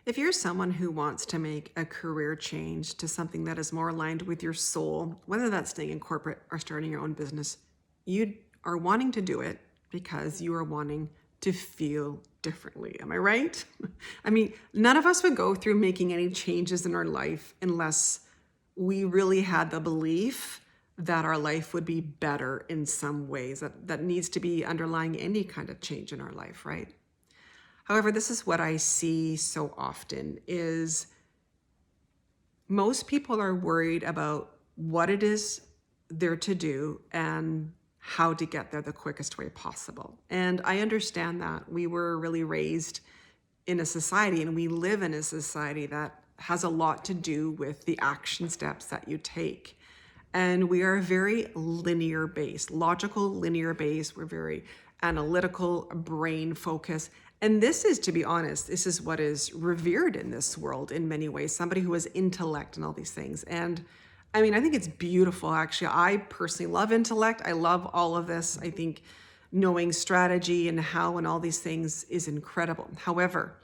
If you're someone who wants to make a career change to something that is more aligned with your soul, whether that's staying in corporate or starting your own business, you are wanting to do it because you are wanting to feel differently. Am I right? I mean, none of us would go through making any changes in our life unless we really had the belief that our life would be better in some ways. That needs to be underlying any kind of change in our life, right? However, this is what I see so often is most people are worried about what it is they're to do and how to get there the quickest way possible. And I understand that. We were really raised in a society and we live in a society that has a lot to do with the action steps that you take. And we are very linear based, logical, linear based. We're very analytical, brain focused. And this is, to be honest, this is what is revered in this world in many ways, somebody who has intellect and all these things. And I mean, I think it's beautiful, actually. I personally love intellect. I love all of this. I think knowing strategy and how and all these things is incredible. However,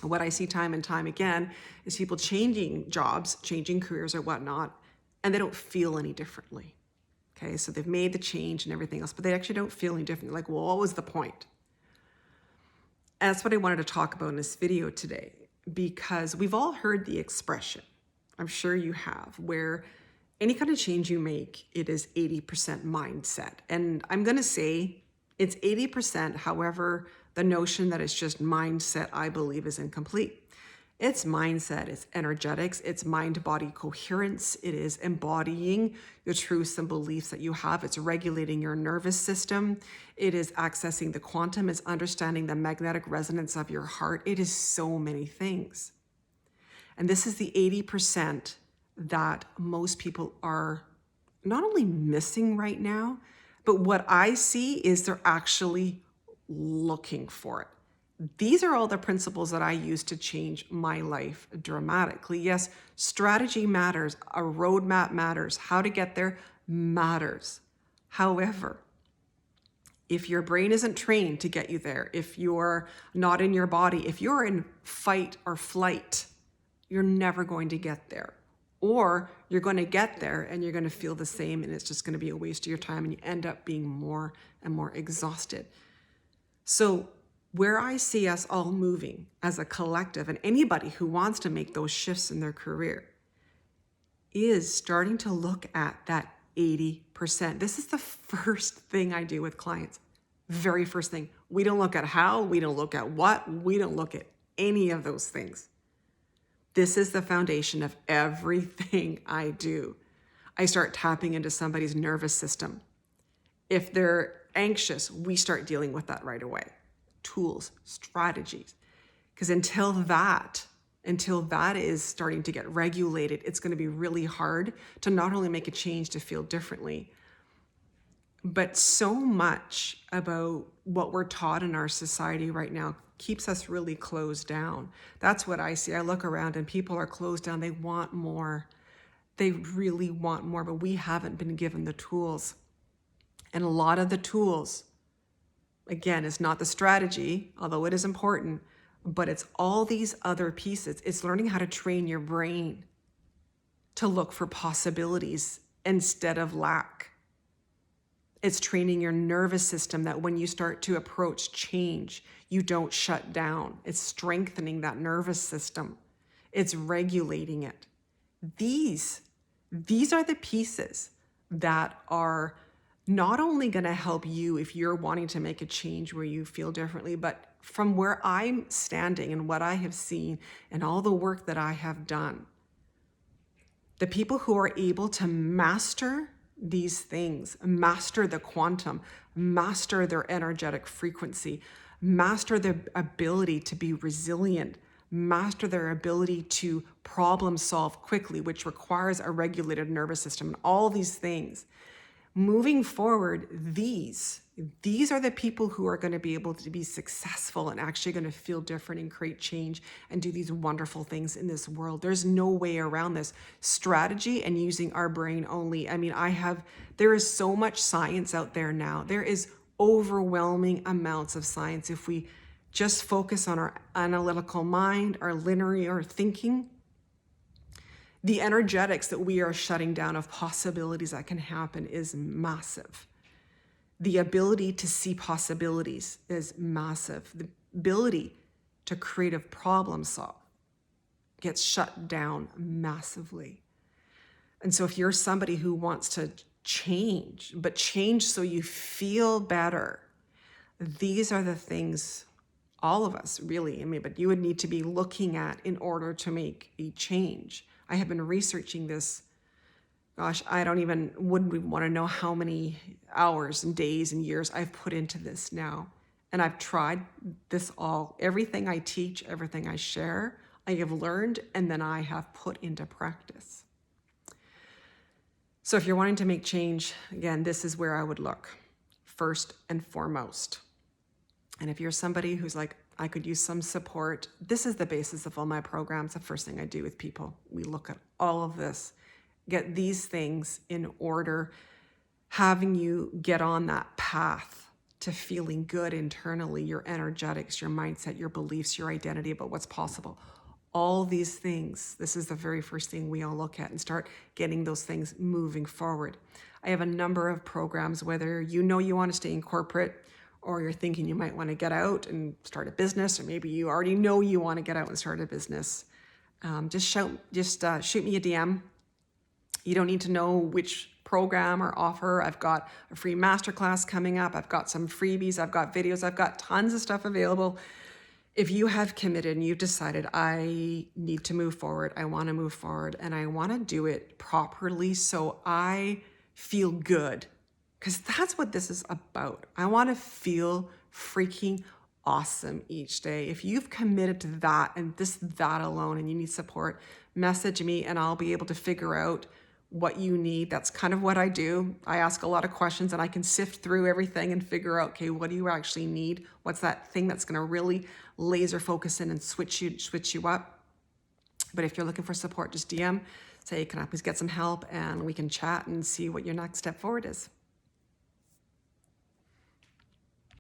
what I see time and time again is people changing jobs, changing careers or whatnot, and they don't feel any differently. Okay, so they've made the change and everything else, but they actually don't feel any differently. Like, well, what was the point? And that's what I wanted to talk about in this video today, because we've all heard the expression, I'm sure you have, where any kind of change you make, it is 80% mindset. And I'm going to say it's 80%. However, the notion that it's just mindset, I believe, is incomplete. It's mindset, it's energetics, it's mind-body coherence, it is embodying the truths and beliefs that you have, it's regulating your nervous system, it is accessing the quantum, it's understanding the magnetic resonance of your heart. It is so many things. And this is the 80% that most people are not only missing right now, but what I see is they're actually looking for it. These are all the principles that I use to change my life dramatically. Yes, strategy matters, a roadmap matters, how to get there matters. However, if your brain isn't trained to get you there, if you're not in your body, if you're in fight or flight, you're never going to get there. Or you're going to get there and you're going to feel the same and it's just going to be a waste of your time and you end up being more and more exhausted. So where I see us all moving as a collective, and anybody who wants to make those shifts in their career, is starting to look at that 80%. This is the first thing I do with clients. Very first thing. We don't look at how, we don't look at what, we don't look at any of those things. This is the foundation of everything I do. I start tapping into somebody's nervous system. If they're anxious, we start dealing with that right away. Tools, strategies. Because until that is starting to get regulated, it's going to be really hard to not only make a change to feel differently, but so much about what we're taught in our society right now keeps us really closed down. That's what I see. I look around and people are closed down. They want more. They really want more, but we haven't been given the tools. And a lot of the tools, again, it's not the strategy, although it is important, but it's all these other pieces. It's learning how to train your brain to look for possibilities instead of lack. It's training your nervous system that when you start to approach change, you don't shut down. It's strengthening that nervous system. It's regulating it. These are the pieces that are not only going to help you if you're wanting to make a change where you feel differently, but from where I'm standing and what I have seen and all the work that I have done, the people who are able to master these things, master the quantum, master their energetic frequency, master their ability to be resilient, master their ability to problem solve quickly, which requires a regulated nervous system, and all these things. Moving forward, these are the people who are going to be able to be successful and actually going to feel different and create change and do these wonderful things in this world. There's no way around this. Strategy and using our brain only. I mean, there is so much science out there now. There is overwhelming amounts of science. If we just focus on our analytical mind, our linear thinking, the energetics that we are shutting down of possibilities that can happen is massive. The ability to see possibilities is massive. The ability to creative problem solve gets shut down massively. And so if you're somebody who wants to change, but change so you feel better, these are the things all of us really, but you would need to be looking at in order to make a change. I have been researching this. Gosh, wouldn't even want to know how many hours and days and years I've put into this now. And I've tried this everything I teach, everything I share, I have learned, and then I have put into practice. So if you're wanting to make change, again, this is where I would look first and foremost. And if you're somebody who's like, I could use some support, this is the basis of all my programs. The first thing I do with people, we look at all of this, get these things in order, having you get on that path to feeling good internally, your energetics, your mindset, your beliefs, your identity about what's possible. All these things, this is the very first thing we all look at and start getting those things moving forward. I have a number of programs, whether you want to stay in corporate or you're thinking you might want to get out and start a business, or maybe you already know you want to get out and start a business. Just shoot me a DM. You don't need to know which program or offer. I've got a free masterclass coming up. I've got some freebies. I've got videos. I've got tons of stuff available. If you have committed and you've decided, I need to move forward, I want to move forward, and I want to do it properly so I feel good, because that's what this is about. I want to feel freaking awesome each day. If you've committed to that and that alone, and you need support, message me and I'll be able to figure out what you need. That's kind of what I do. I ask a lot of questions and I can sift through everything and figure out, okay, what do you actually need? What's that thing that's going to really laser focus in and switch you up? But if you're looking for support, just DM, say, can I please get some help? And we can chat and see what your next step forward is.